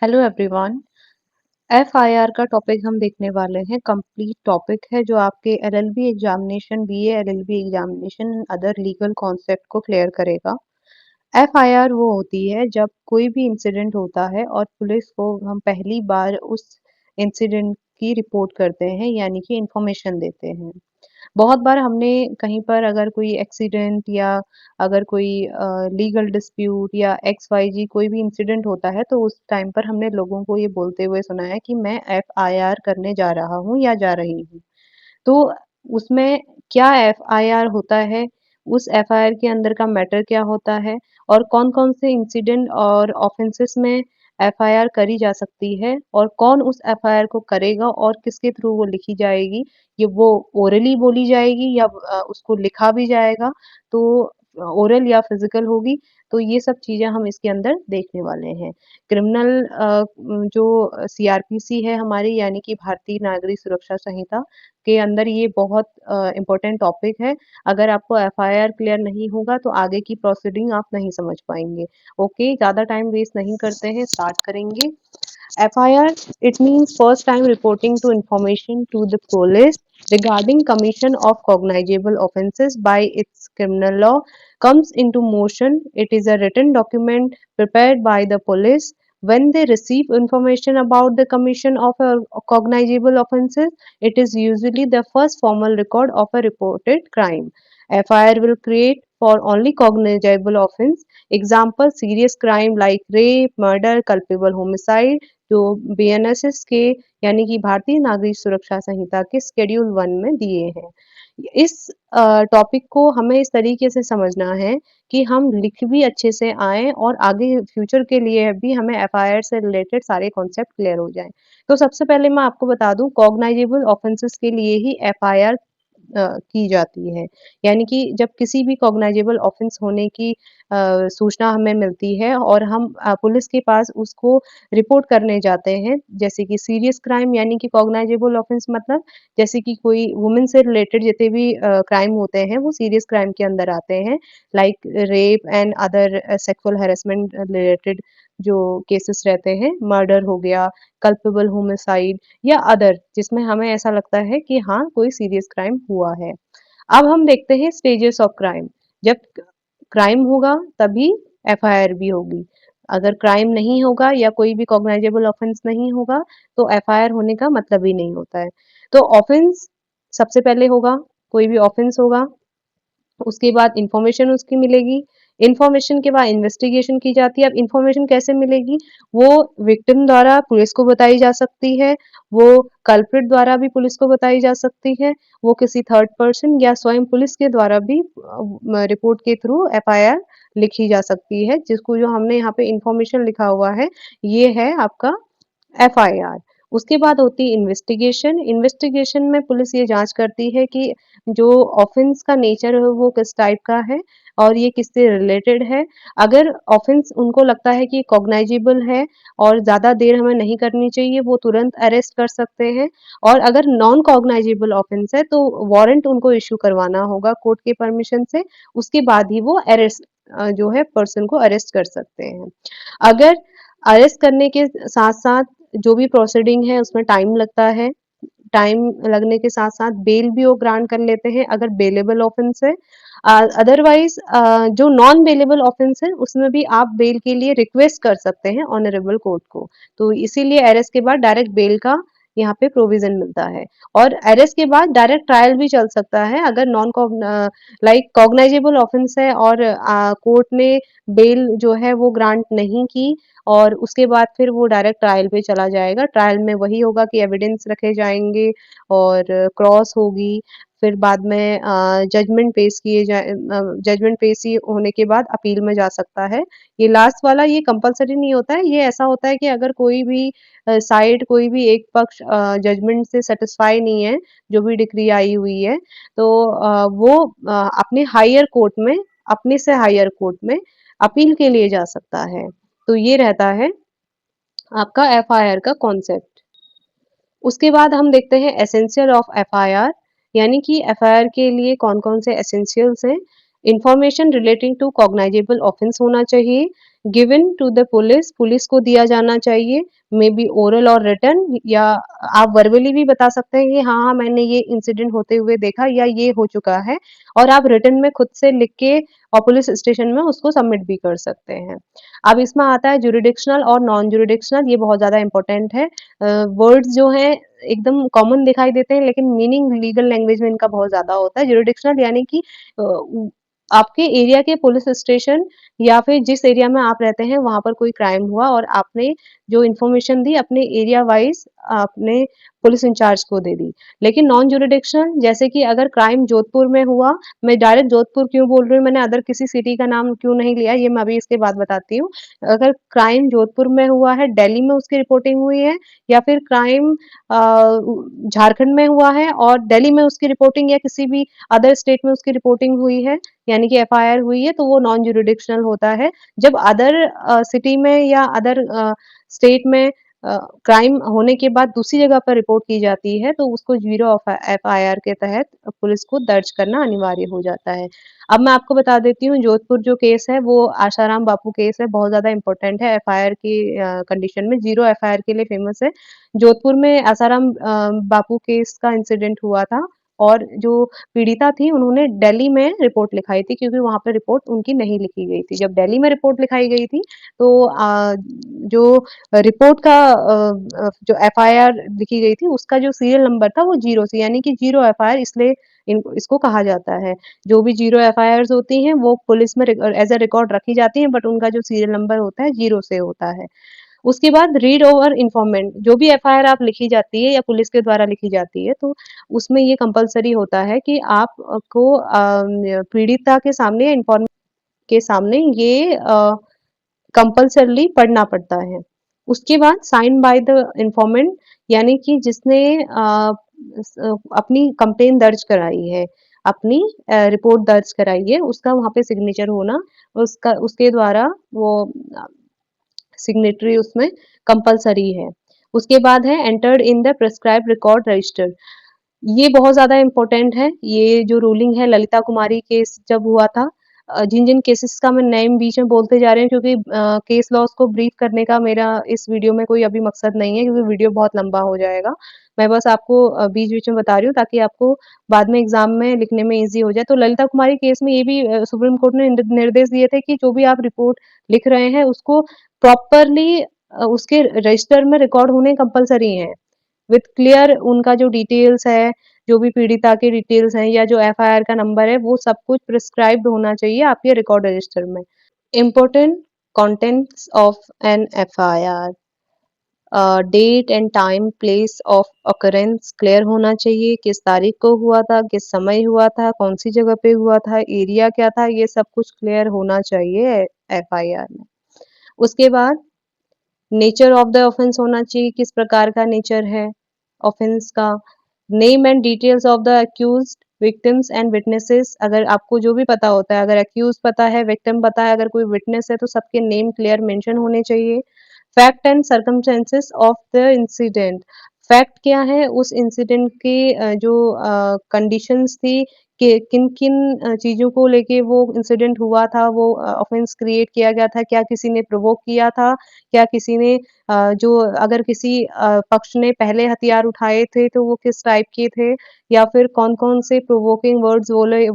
Hello everyone. FIR का topic हम देखने वाले हैं। कंप्लीट टॉपिक है जो आपके LLB examination, BA LLB examination, other legal concept को क्लियर करेगा। एफआईआर वो होती है जब कोई भी इंसिडेंट होता है और पुलिस को हम पहली बार उस इंसिडेंट की रिपोर्ट करते हैं, यानी कि इंफॉर्मेशन देते हैं। बहुत बार हमने कहीं पर अगर कोई एक्सीडेंट या अगर कोई लीगल डिस्प्यूट या एक्स वाई जी कोई भी इंसिडेंट होता है, तो उस टाइम पर हमने लोगों को ये बोलते हुए सुना है कि मैं एफआईआर करने जा रहा हूँ या जा रही हूँ। तो उसमें क्या एफआईआर होता है, उस एफआईआर के अंदर का मैटर क्या होता है और कौन-कौन से इंसिडेंट और ऑफेंसेस में एफआईआर करी जा सकती है और कौन उस एफआईआर को करेगा और किसके थ्रू वो लिखी जाएगी, ये वो ओरली बोली जाएगी या उसको लिखा भी जाएगा, तो ओरल या फिजिकल होगी। तो ये सब चीज़ें हम इसके अंदर देखने वाले हैं। क्रिमिनल जो सीआरपीसी है हमारी, यानी कि भारतीय नागरिक सुरक्षा संहिता के अंदर ये बहुत इम्पोर्टेंट टॉपिक है। अगर आपको एफआईआर क्लियर नहीं होगा तो आगे की प्रोसीडिंग आप नहीं समझ पाएंगे। ओके, ज़्यादा टाइम वेस्ट नहीं करते हैं, स्टार्ट करेंगे। FIR, it means first time reporting to information to the police regarding commission of cognizable offences by its criminal law comes into motion. It is a written document prepared by the police when they receive information about the commission of a cognizable offences. It is usually the first formal record of a reported crime. FIR will create for only cognizable offence. Example, serious crime like rape, murder, culpable homicide, जो BNSS के यानी कि भारतीय नागरिक सुरक्षा संहिता के schedule 1 में दिए हैं। इस टॉपिक को हमें इस तरीके से समझना है कि हम लिख भी अच्छे से आए और आगे फ्यूचर के लिए भी हमें एफआईआर से रिलेटेड सारे कॉन्सेप्ट क्लियर हो जाएं। तो सबसे पहले मैं आपको बता दूं, कॉग्नाइजेबल ऑफेंसेस के लिए ही एफआईआर की जाती है। यानी कि जब किसी भी कॉग्नाइजेबल ऑफेंस होने की सूचना हमें मिलती है और हम पुलिस के पास उसको रिपोर्ट करने जाते हैं, जैसे कि सीरियस क्राइम यानी कि कॉग्नाइजेबल ऑफेंस मतलब जैसे कि कोई वुमेन से रिलेटेड जितने भी क्राइम होते हैं वो सीरियस क्राइम के अंदर आते हैं, like rape and other sexual harassment related जो केसेस रहते हैं, मर्डर हो गया, कल्पेबल होमिसाइड या अदर जिसमें हमें ऐसा लगता है कि हाँ कोई सीरियस क्राइम हुआ है। अब हम देखते हैं स्टेजेस ऑफ क्राइम। जब क्राइम होगा तभी एफआईआर भी होगी। अगर क्राइम नहीं होगा या कोई भी कॉग्नाइजेबल ऑफेंस नहीं होगा तो एफआईआर होने का मतलब ही नहीं होता है। तो ऑफेंस सबसे पहले होगा, कोई भी ऑफेंस होगा, उसके बाद इंफॉर्मेशन उसकी मिलेगी, इंफॉर्मेशन के बाद इन्वेस्टिगेशन की जाती है। अब इंफॉर्मेशन कैसे मिलेगी, वो विक्टिम द्वारा पुलिस को बताई जा सकती है, वो कल्प्रिट द्वारा भी पुलिस को बताई जा सकती है, वो किसी थर्ड पर्सन या स्वयं पुलिस के द्वारा भी रिपोर्ट के थ्रू एफआईआर लिखी जा सकती है, जिसको जो हमने यहाँ पे इंफॉर्मेशन लिखा हुआ है ये है आपका एफआईआर। उसके बाद होती है इन्वेस्टिगेशन। इन्वेस्टिगेशन में पुलिस ये जांच करती है कि जो ऑफेंस का नेचर है वो किस टाइप का है और ये किससे रिलेटेड है। अगर ऑफेंस उनको लगता है कि कॉग्नाइजेबल है और ज़्यादा देर हमें नहीं करनी चाहिए, वो तुरंत अरेस्ट कर सकते हैं। और अगर नॉन कॉग्नाइजेबल ऑफेंस है तो वारंट उनको इश्यू करवाना होगा कोर्ट के परमिशन से, उसके बाद ही वो अरेस्ट जो है पर्सन को अरेस्ट कर सकते हैं। अगर अरेस्ट करने के साथ-साथ जो भी प्रोसीडिंग है उसमें टाइम लगता है। टाइम लगने के साथ-साथ बेल भी वो ग्रांट कर लेते हैं अगर बेलेबल ऑफेंस है। अदरवाइज़ जो नॉन बेलेबल ऑफेंस है उसमें भी आप बेल के लिए रिक्वेस्ट कर सकते हैं ऑनरेबल कोर्ट को। तो इसीलिए अरेस्ट के बाद डायरेक्ट बेल का यहाँ पे प्रोविज़न मिलता है और अरेस्ट के बाद डायरेक्ट ट्रायल भी चल सकता है अगर नॉन लाइक कॉग्नाइजेबल ऑफेंस है और कोर्ट ने बेल जो है वो ग्रांट नहीं की और उसके बाद फिर वो डायरेक्ट ट्रायल पे चला जाएगा। ट्रायल में वही होगा कि एविडेंस रखे जाएँगे और क्रॉस होगी, फिर बाद में जजमेंट पेश किए जाए, जजमेंट पेश होने के बाद अपील में जा सकता है। ये लास्ट वाला ये कंपल्सरी नहीं होता है, ये ऐसा होता है कि अगर कोई भी साइड कोई भी एक पक्ष जजमेंट से सैटिस्फाई नहीं है, जो भी डिक्री आई हुई है, तो वो अपने हायर कोर्ट में अपने से हायर कोर्ट में अपील के लिए जा सकता है। तो ये रहता है आपका एफआईआर का कॉन्सेप्ट। उसके बाद हम देखते हैं एसेंशियल ऑफ एफआईआर, यानी कि एफआईआर के लिए कौन-कौन से एसेंशियल्स हैं। Information relating to cognizable offence होना चाहिए, given to the police, police को दिया जाना चाहिए, मे बी ओरल और रिटन, या आप वर्बली भी बता सकते हैं कि हाँ हाँ मैंने ये इंसिडेंट होते हुए देखा या ये हो चुका है, और आप रिटन में खुद से लिख के और पुलिस स्टेशन में उसको सबमिट भी कर सकते हैं। अब इसमें आता है जुरिडिक्शनल और नॉन जुरिडिक्शनल, ये बहुत ज्यादा इंपॉर्टेंट है। वर्ड्स जो हैं एकदम कॉमन दिखाई देते हैं, लेकिन मीनिंग लीगल लैंग्वेज में इनका बहुत ज्यादा होता है। जुरिडिक्शनल यानी कि आपके एरिया के पुलिस स्टेशन या फिर जिस एरिया में आप रहते हैं वहां पर कोई क्राइम हुआ और आपने जो इन्फॉर्मेशन दी अपने एरिया वाइज आपने पुलिस इंचार्ज को दे दी। लेकिन नॉन जुरिडिक्शनल, जैसे कि अगर क्राइम जोधपुर में हुआ, मैं डायरेक्ट जोधपुर क्यों बोल रही हूँ, मैंने अदर किसी सिटी का नाम क्यों नहीं लिया, ये मैं अभी इसके बाद बताती हूँ। अगर क्राइम जोधपुर में हुआ है, दिल्ली में उसकी रिपोर्टिंग हुई है, या फिर क्राइम झारखंड में हुआ है और दिल्ली में उसकी रिपोर्टिंग या किसी भी अदर स्टेट में उसकी रिपोर्टिंग हुई है, यानी कि एफआईआर हुई है, तो वो नॉन जुरिडिक्शनल होता है। जब अदर सिटी में या अदर स्टेट में क्राइम होने के बाद दूसरी जगह पर रिपोर्ट की जाती है, तो उसको जीरो एफआईआर के तहत पुलिस को दर्ज करना अनिवार्य हो जाता है। अब मैं आपको बता देती हूँ, जोधपुर जो केस है वो आशाराम बापू केस है, बहुत ज्यादा इंपॉर्टेंट है एफआईआर की कंडीशन में, जीरो एफआईआर के लिए फेमस है। जोधपुर में आसाराम बापू केस का इंसिडेंट हुआ था, और जो पीड़िता थी उन्होंने दिल्ली में रिपोर्ट लिखाई थी, क्योंकि वहां पर रिपोर्ट उनकी नहीं लिखी गई थी। जब दिल्ली में रिपोर्ट लिखाई गई थी, तो जो रिपोर्ट का जो एफआईआर लिखी गई थी उसका जो सीरियल नंबर था वो जीरो से, यानी कि जीरो एफआईआर, इसलिए इसको कहा जाता है। जो भी जीरो एफआईआर होती हैं वो पुलिस में एज अ रिकॉर्ड रखी जाती हैं, बट उनका जो सीरियल नंबर होता है जीरो से होता है। उसके बाद रीड ओवर इन्फॉर्मेंट, जो भी एफआईआर आप लिखी जाती है या पुलिस के द्वारा लिखी जाती है, तो उसमें ये कंपलसरी होता है कि आपको पीड़िता के सामने या इन्फॉर्मेंट के सामने ये कंपल्सरली पढ़ना पड़ता है। उसके बाद साइन बाय द इन्फॉर्मेंट, यानी कि जिसने अपनी कंप्लेन दर्ज कराई है, अपनी रिपोर्ट दर्ज कराई है, उसका वहां पे सिग्नेचर होना, उसका उसके द्वारा वो सिग्नेटरी उसमें कंपलसरी है। उसके बाद है entered in the prescribe record register, ये बहुत ज्यादा इम्पोर्टेंट है। ये जो रूलिंग है ललिता कुमारी केस जब हुआ था, जिन जिन केसेस का मैं नेम बीच में बोलते जा रहे हैं, क्योंकि केस लॉस को ब्रीफ करने का मेरा इस वीडियो में कोई अभी मकसद नहीं है, क्योंकि वीडियो बहुत लंबा हो जाएगा। मैं बस आपको बीच बीच में बता रही हूँ ताकि आपको बाद में एग्जाम में लिखने में इजी हो जाए। तो ललिता कुमारी केस में ये भी सुप्रीम कोर्ट ने निर्देश दिए थे कि जो भी आप रिपोर्ट लिख रहे हैं उसको प्रॉपरली उसके रजिस्टर में रिकॉर्ड होने कंपलसरी है, विथ क्लियर उनका जो डिटेल्स है, जो भी पीड़िता के डिटेल्स हैं या जो एफआईआर का नंबर है, वो सब कुछ प्रिस्क्राइब्ड होना चाहिए आपके रिकॉर्ड रजिस्टर में। Important contents of an FIR, date and time place of occurrence clear होना चाहिए, किस तारीख को हुआ था, किस समय हुआ था, कौन सी जगह पे हुआ था, एरिया क्या था, ये सब कुछ क्लियर होना चाहिए एफआईआर में। उसके बाद नेचर ऑफ द ऑफेंस होना चाहिए, किस प्रकार का नेचर है ऑफेंस का। Name and details of the accused, victims and witnesses, अगर आपको जो भी पता होता है, अगर अक्यूज पता है, विक्टिम पता है, अगर कोई विटनेस है, तो सबके नेम क्लियर मेंशन होने चाहिए। Fact and circumstances of the incident, fact क्या है उस इंसिडेंट की, जो कंडीशंस थी कि किन किन चीजों को लेके वो इंसिडेंट हुआ था, वो ऑफेंस क्रिएट किया गया था, क्या किसी ने प्रोवोक किया था, क्या किसी ने जो अगर किसी पक्ष ने पहले हथियार उठाए थे तो वो किस टाइप के थे, या फिर कौन कौन से प्रोवोकिंग वर्ड्स बोले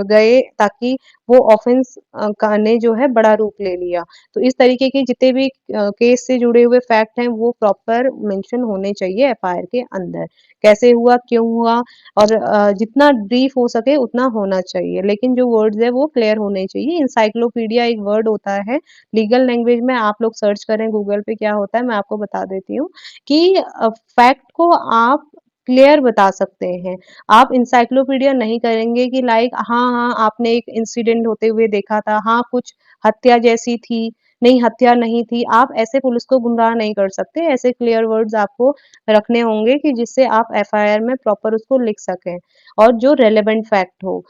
गए ताकि वो ऑफेंस का ने जो है बड़ा रूप ले लिया। तो इस तरीके के जितने भी केस से जुड़े हुए फैक्ट हैं वो प्रॉपर मेंशन होने चाहिए एफआईआर के अंदर, कैसे हुआ, क्यों हुआ, और जितना ब्रीफ हो सके उतना होना चाहिए, लेकिन जो वर्ड्स है वो क्लियर होने चाहिए। इंसाइक्लोपीडिया एक वर्ड होता है लीगल लैंग्वेज में, आप लोग सर्च करें गूगल पे क्या होता है, मैं आपको बता देती हूँ कि फैक्ट को आप क्लियर बता सकते हैं। आप इंसाइक्लोपीडिया नहीं करेंगे कि लाइक हाँ हाँ आपने एक इंसिडेंट होते हुए देखा था, हाँ कुछ हत्या जैसी थी, नहीं हत्या नहीं थी, आप ऐसे पुलिस को गुमराह नहीं कर सकते। ऐसे क्लियर वर्ड्स आपको रखने होंगे कि जिससे आप एफआईआर में प्रॉपर उसको लिख सकें, और जो रेलेवेंट फैक्ट हो।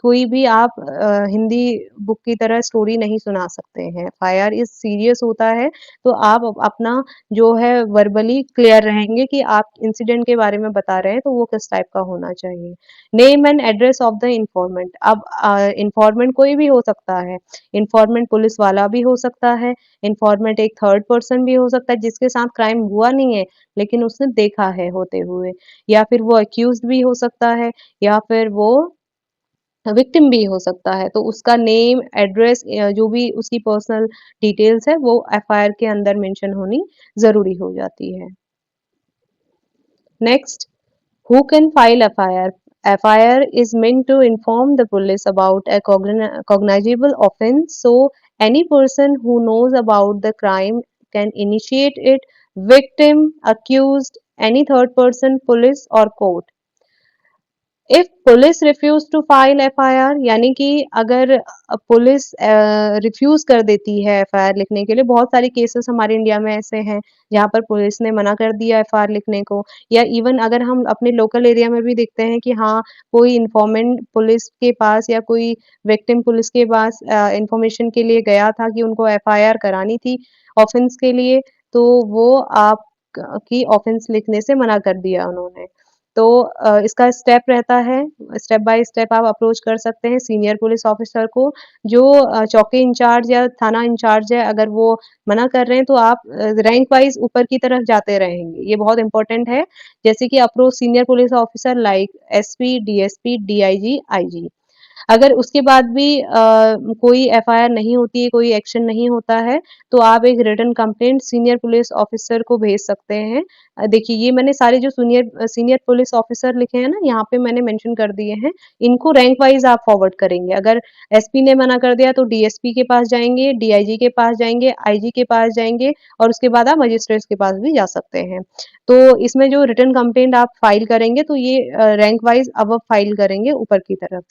कोई भी आप हिंदी बुक की तरह स्टोरी नहीं सुना सकते हैं, एफआईआर इज सीरियस होता है। तो आप अपना जो है वर्बली क्लियर रहेंगे कि आप इंसिडेंट के बारे में बता रहे हैं तो वो किस टाइप का होना चाहिए। Name and address of the इंफॉर्मेंट, अब इंफॉर्मेंट कोई भी हो सकता है, इंफॉर्मेंट पुलिस वाला भी हो सकता है, इन्फॉर्मेंट एक थर्ड पर्सन भी हो सकता है जिसके साथ क्राइम हुआ नहीं है, लेकिन उसने देखा है होते हुए, या फिर वो अक्यूज्ड भी हो सकता है, या फिर वो विक्टिम भी हो सकता है। तो उसका नेम, एड्रेस जो भी उसकी पर्सनल डिटेल्स है वो एफआईआर के अंदर मेंशन होनी ज़रूरी हो जाती है। Next, who can file FIR? FIR is meant to inform the police about a cognizable offense, so any person who knows about the crime can initiate it, victim, accused, any third person, police or court. If police refuse to file FIR, यानी कि अगर police refuse कर देती है FIR लिखने के लिए, बहुत सारे केसेस हमारे इंडिया में ऐसे हैं जहाँ पर पुलिस ने मना कर दिया एफआईआर लिखने को, या इवन अगर हम अपने लोकल एरिया में भी देखते हैं कि हाँ, कोई इन्फॉर्मेंट पुलिस के पास या कोई विक्टिम पुलिस के पास इंफॉर्मेशन के लिए गया था कि उनको एफआईआर करानी थी ऑफेंस के लिए, तो वो आप की ऑफेंस लिखने से मना कर दिया उन्होंने। तो इसका स्टेप रहता है, स्टेप बाय स्टेप आप अप्रोच कर सकते हैं सीनियर पुलिस ऑफिसर को, जो चौकी इंचार्ज या थाना इंचार्ज है, अगर वो मना कर रहे हैं तो आप रैंक वाइज ऊपर की तरफ जाते रहेंगे, ये बहुत इंपॉर्टेंट है। जैसे कि approach senior police officer like SP, DSP, DIG, IG. अगर उसके बाद भी कोई एफआईआर नहीं होती है, कोई एक्शन नहीं होता है, तो आप एक written complaint senior police officer को भेज सकते हैं। देखिए, ये मैंने सारे जो सीनियर पुलिस ऑफिसर लिखे हैं ना, यहाँ पे मैंने मेंशन कर दिए हैं, इनको रैंक वाइज आप फॉरवर्ड करेंगे। अगर एसपी ने मना कर दिया तो डीएसपी के पास जाएंगे, डीआईजी के पास जाएंगे, आईजी के पास जाएंगे, और उसके बाद आप मजिस्ट्रेट के पास भी जा सकते हैं। तो इसमें जो रिटन कंप्लेंट आप फाइल करेंगे, तो ये रैंक वाइज अब फाइल करेंगे ऊपर की तरफ।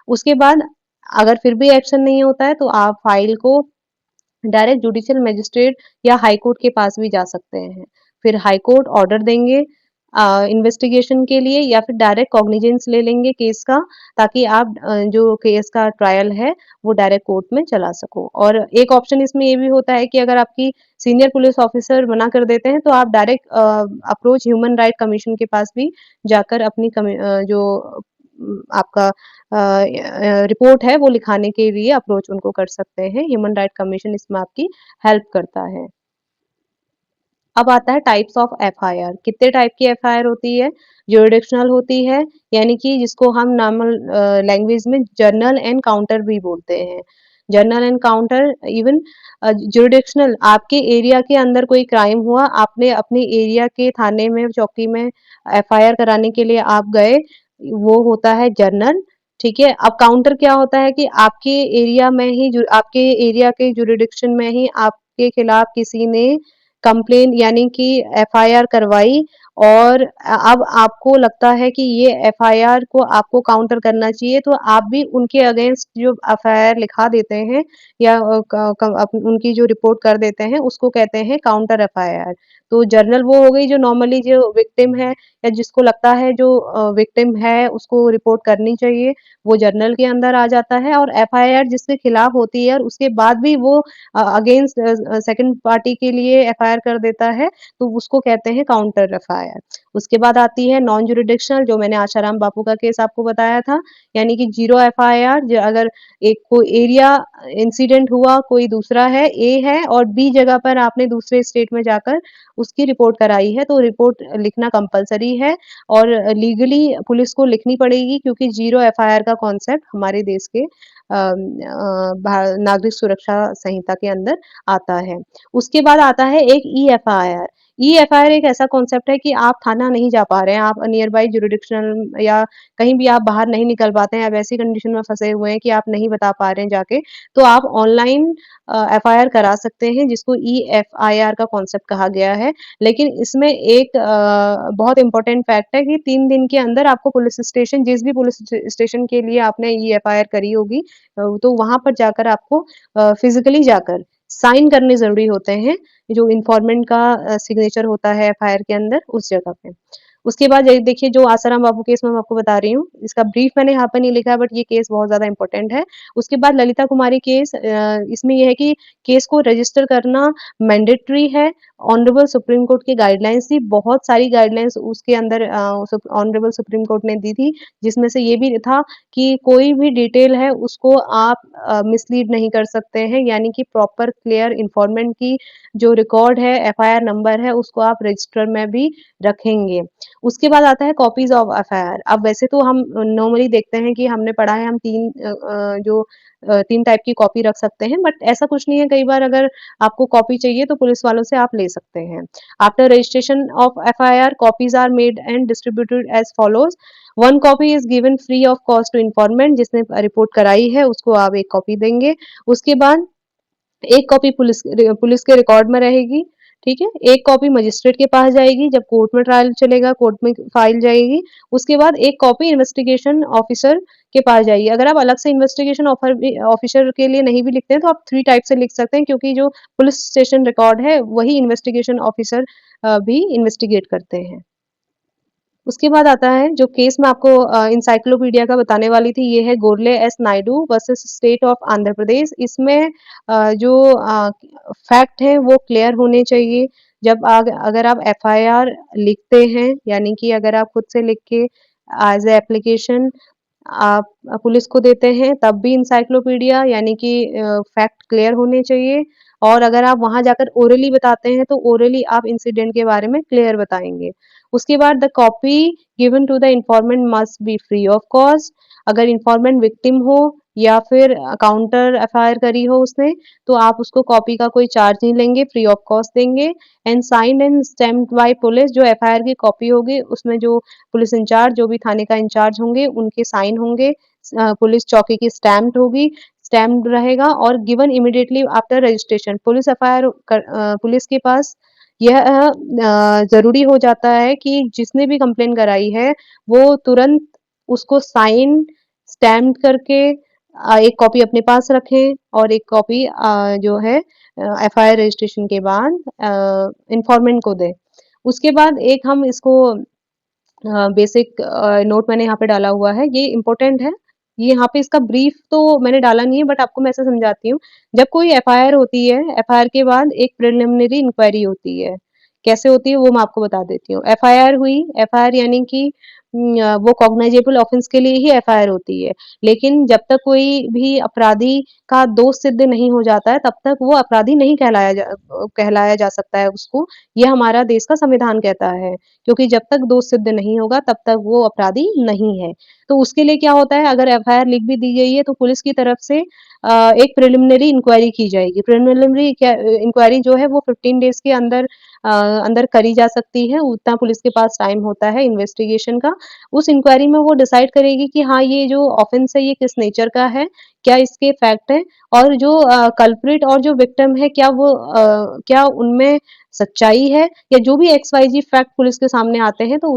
उसके बाद अगर फिर भी एक्शन नहीं होता है तो आप फाइल को डायरेक्ट जुडिशियल मजिस्ट्रेट या हाई कोर्ट के पास भी जा सकते हैं। फिर हाई कोर्ट ऑर्डर देंगे इन्वेस्टिगेशन के लिए, या फिर डायरेक्ट कॉग्निजेंस ले लेंगे केस का, ताकि आप जो केस का ट्रायल है वो डायरेक्ट कोर्ट में चला सको। और एक ऑप्शन इसमें ये भी होता है कि अगर आपकी सीनियर पुलिस ऑफिसर मना कर देते हैं तो आप direct approach human right commission के पास भी जाकर अपनी जो आपका रिपोर्ट है वो लिखाने के लिए अप्रोच उनको कर सकते हैं। ह्यूमन राइट कमीशन इसमें आपकी हेल्प करता है। अब आता है टाइप्स ऑफ एफआईआर। कितने टाइप की एफआईआर होती है? ज्यूरिडिक्शनल होती है, यानी कि जिसको हम नॉर्मल लैंग्वेज में जर्नल एंड काउंटर भी बोलते हैं। जर्नल एंड काउंटर, इवन ज्यूरिडिक्शनल, आपके एरिया के अंदर कोई क्राइम हुआ, आपने अपने एरिया के थाने में, चौकी में एफआईआर कराने के लिए आप गए, वो होता है जर्नल। ठीक है। अब काउंटर क्या होता है कि आपके एरिया में ही, आपके एरिया के ज्यूरिडिक्शन में ही आपके खिलाफ किसी ने कंप्लेन यानी कि एफआईआर करवाई, और अब आपको लगता है कि ये एफआईआर को आपको काउंटर करना चाहिए, तो आप भी उनके अगेंस्ट जो एफआईआर लिखा देते हैं या उनकी जो रिपोर्ट कर देते हैं, उसको कहते हैं काउंटर एफआईआर। तो जर्नल वो हो गई जो नॉर्मली जो विक्टिम है या जिसको लगता है जो विक्टिम है उसको रिपोर्ट करनी चाहिए, वो जर्नल के अंदर आ जाता है। और एफआईआर जिसके खिलाफ होती है और उसके बाद भी वो अगेंस्ट सेकंड पार्टी के लिए एफआईआर कर देता है, तो उसको कहते हैं काउंटर एफआईआर। उसके बाद आती है नॉन जुरिडिक्शनल, जो मैंने आशाराम बापू का केस आपको बताया था, यानी कि जीरो एफआईआर। अगर एक कोई एरिया इंसिडेंट हुआ, कोई दूसरा है, ए है, और बी जगह पर आपने दूसरे स्टेट में जाकर उसकी रिपोर्ट कराई है, तो रिपोर्ट लिखना कंपलसरी है और लीगली पुलिस को लिखनी पड़ेगी, क्योंकि जीरो एफआईआर का कॉन्सेप्ट हमारे देश के नागरिक सुरक्षा संहिता के अंदर आता है। उसके बाद आता है एक ईएफआईआर। ईएफआईआर एक ऐसा कॉन्सेप्ट है कि आप थाना नहीं जा पा रहे हैं, आप नियर बाय जुरिडिक्शनल या कहीं भी आप बाहर नहीं निकल पाते हैं, आप ऐसी कंडीशन में फंसे हुए हैं कि आप नहीं बता पा रहे हैं जाके, तो आप ऑनलाइन एफआईआर करा सकते हैं, जिसको ईएफआईआर का कॉन्सेप्ट कहा गया है। लेकिन इसमें एक बहुत इंपॉर्टेंट फैक्ट है कि 3 दिन के अंदर आपको पुलिस स्टेशन, जिस भी पुलिस स्टेशन के लिए आपने ईएफआईआर करी होगी, तो वहां पर जाकर आपको फिजिकली जाकर साइन करने ज़रूरी होते हैं, जो इन्फॉर्मेंट का सिग्नेचर होता है एफआईआर के अंदर, उस जगह पे। उसके बाद ये देखिए जो आसाराम बापू केस मैं आपको बता रही हूँ, इसका ब्रीफ मैंने यहाँ पे नहीं लिखा है बट ये केस बहुत ज़्यादा इम्पोर्टेंट है। उसके बाद ललिता कुमारी केस, इसमें ये है कि केस को रजिस्टर करना मैंडेटरी है। ऑनरेबल सुप्रीम कोर्ट की गाइडलाइंस थी, बहुत सारी गाइडलाइंस उसके अंदर ऑनरेबल सुप्रीम कोर्ट ने दी थी, जिसमें से ये भी था कि कोई भी डिटेल है उसको आप मिसलीड नहीं कर सकते हैं, यानी कि प्रॉपर क्लियर इन्फॉर्मेंट की जो रिकॉर्ड है, एफआईआर नंबर है, उसको आप रजिस्टर में भी रखेंगे। उसके बाद आता है कॉपीज ऑफ एफआईआर। अब वैसे तो हम नॉर्मली देखते हैं कि हमने पढ़ा है, हम तीन टाइप की कॉपी रख सकते हैं, बट ऐसा कुछ नहीं है। कई बार अगर आपको कॉपी चाहिए तो पुलिस वालों से आप ले सकते हैं। After registration of FIR, copies are made and distributed as follows. One copy is given free of cost to informant, जिसने रिपोर्ट कराई है उसको आप एक कॉपी देंगे। उसके बाद एक कॉपी पुलिस के रिकॉर्ड में रहेगी, ठीक है। एक कॉपी मजिस्ट्रेट के पास जाएगी, जब कोर्ट में ट्रायल चलेगा कोर्ट में फाइल जाएगी। उसके बाद एक कॉपी इन्वेस्टिगेशन ऑफिसर के पास जाएगी। अगर आप अलग से इन्वेस्टिगेशन ऑफिसर के लिए नहीं भी लिखते हैं तो आप 3 टाइप से लिख सकते हैं, क्योंकि जो पुलिस स्टेशन रिकॉर्ड है वही इन्वेस्टिगेशन ऑफिसर भी इन्वेस्टिगेट करते हैं। उसके बाद आता है जो केस मैं आपको इंसाइक्लोपीडिया का बताने वाली थी, ये है Gorle S Naidu versus state of Andhra Pradesh. इसमें जो फैक्ट है वो क्लियर होने चाहिए। जब अगर आप एफआईआर लिखते हैं, यानी कि अगर आप खुद से लिख के एज ए एप्लीकेशन आप पुलिस को देते हैं, तब भी इंसाइक्लोपीडिया यानी कि फैक्ट क्लियर होने चाहिए। और अगर आप वहां जाकर ओरली बताते हैं तो ओरली आप इंसिडेंट के बारे में क्लियर बताएंगे। उसके बाद the copy given to the informant must be free of cost. अगर इन्फॉर्मेंट विक्टिम हो या फिर काउंटर एफआईआर करी हो उसने, तो आप उसको कॉपी का कोई चार्ज नहीं लेंगे, फ्री ऑफ कॉस्ट देंगे। And signed and stamped by police. जो एफआईआर की कॉपी होगी उसमें जो पुलिस इंचार्ज, जो भी थाने का इंचार्ज होंगे, उनके साइन होंगे। पुलिस चौकी की स्टैम्प्ड होगी, स्टैम्प्ड रहेगा। और given immediately after registration. Police के पास यह ज़रूरी हो जाता है कि जिसने भी कंप्लेन कराई है, वो तुरंत उसको साइन, स्टैम्प करके एक कॉपी अपने पास रखें और एक कॉपी जो है एफआईआर रजिस्ट्रेशन के बाद इन्फॉर्मेंट को दें। उसके बाद एक हम इसको बेसिक नोट मैंने यहाँ पे डाला हुआ है, ये इम्पोर्टेंट है। ये यहाँ पे इसका ब्रीफ तो मैंने डाला नहीं है, बट आपको मैं ऐसे समझाती हूँ। जब कोई एफआईआर होती है, एफआईआर के बाद एक प्रिलिमिनरी इंक्वायरी होती है। कैसे होती है वो मैं आपको बता देती हूँ। एफआईआर हुई, एफआईआर यानी कि वो कॉग्नाइजेबल ऑफेंस के लिए ही एफआईआर होती है। लेकिन जब तक कोई भी अपराधी का दोष सिद्ध नहीं हो जाता है, तब तक वो अपराधी नहीं कहलाया जा सकता है उसको। ये हमारा देश का संविधान कहता है। क्योंकि जब तक दोष सिद्ध नहीं होगा तब तक वो अपराधी नहीं है। तो उसके लिए क्या होता है, अगर एफआईआर लिख भी दी गई है तो पुलिस की तरफ से एक प्रिलिमिनरी इंक्वायरी की जाएगी। प्रिलिमिनरी इंक्वायरी जो है वो 15 डेज के अंदर करी जा सकती है, उतना पुलिस के पास टाइम होता है इन्वेस्टिगेशन का। उस इंक्वायरी में वो डिसाइड करेगी कि हाँ, ये जो ऑफेंस है ये किस नेचर का है, क्या इसके फैक्ट है, और जो कल्प्रिट और जो विक्टिम है क्या उनमें सच्चाई है, या जो भी एक्स वाई जी फैक्ट पुलिस के सामने आते हैं, तो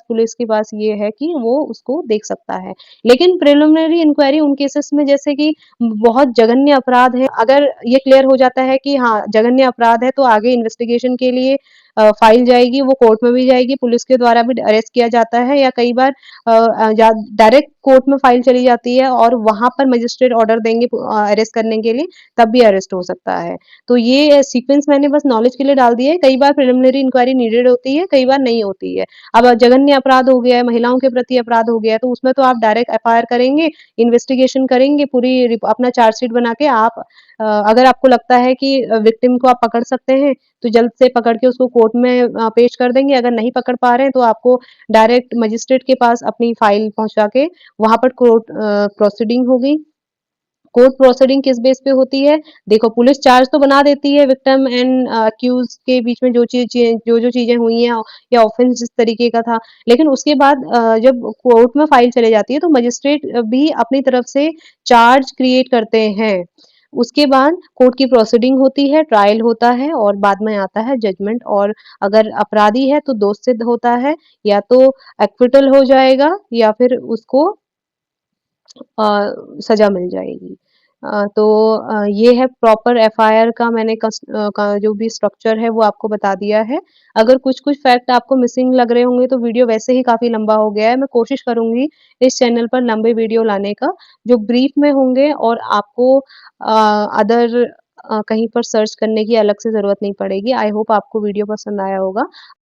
पुलिस के पास ये है कि वो उसको देख सकता है। लेकिन प्रिलिमिनरी इंक्वायरी उन केसेस में, जैसे कि बहुत जघन्य अपराध है, अगर ये क्लियर हो जाता है कि हाँ जघन्य अपराध है, तो आगे इन्वेस्टिगेशन के लिए फाइल जाएगी, वो कोर्ट में भी जाएगी, पुलिस के द्वारा भी अरेस्ट किया जाता है, या कई बार डायरेक्ट कोर्ट में फाइल चली जाती है और वहां पर मजिस्ट्रेट ऑर्डर देंगे अरेस्ट करने के लिए, तब भी अरेस्ट हो सकता है। तो ये सीक्वेंस मैंने बस नॉलेज के लिए डाल दिया है। कई बार प्रिलिमिनरी इंक्वायरी नीडेड होती है, कई बार नहीं होती है। अब जघन्य अपराध हो गया है, महिलाओं के प्रति अपराध हो गया है, तो उसमें तो आप डायरेक्ट एफआईआर करेंगे, इन्वेस्टिगेशन करेंगे, अपना चार्जशीट बना के आप अगर आपको लगता है कि विक्टिम को आप पकड़ सकते हैं, तो जल्द से पकड़ के उसको कोर्ट में पेश कर देंगे। अगर नहीं पकड़ पा रहे हैं तो आपको डायरेक्ट मजिस्ट्रेट के पास अपनी फाइल पहुंचा के वहां पर कोर्ट प्रोसीडिंग होगी। कोर्ट प्रोसीडिंग किस बेस पे होती है? देखो, पुलिस चार्ज तो बना देती है विक्टिम एंड अक्यूज के बीच में, जो चीजें हुई हैं या ऑफेंस जिस तरीके का था। लेकिन उसके बाद जब कोर्ट में फाइल चले जाती है तो मजिस्ट्रेट भी अपनी तरफ से चार्ज क्रिएट करते हैं। उसके बाद कोर्ट की प्रोसीडिंग होती है, ट्रायल होता है और बाद में आता है जजमेंट। और अगर अपराधी है तो दोष सिद्ध होता है, या तो एक्विटल हो जाएगा या फिर उसको सजा मिल जाएगी। तो ये है प्रॉपर एफआईआर का मैंने का जो भी स्ट्रक्चर है वो आपको बता दिया है। अगर कुछ-कुछ फैक्ट आपको मिसिंग लग रहे होंगे तो वीडियो वैसे ही काफ़ी लंबा हो गया है। मैं कोशिश करूँगी इस चैनल पर लंबे वीडियो लाने का, जो ब्रीफ में होंगे और आपको अदर कहीं पर सर्च करने की अलग से ज़रूरत नहीं पड़ेगी। आई होप आपको वीडियो पसंद आया होगा।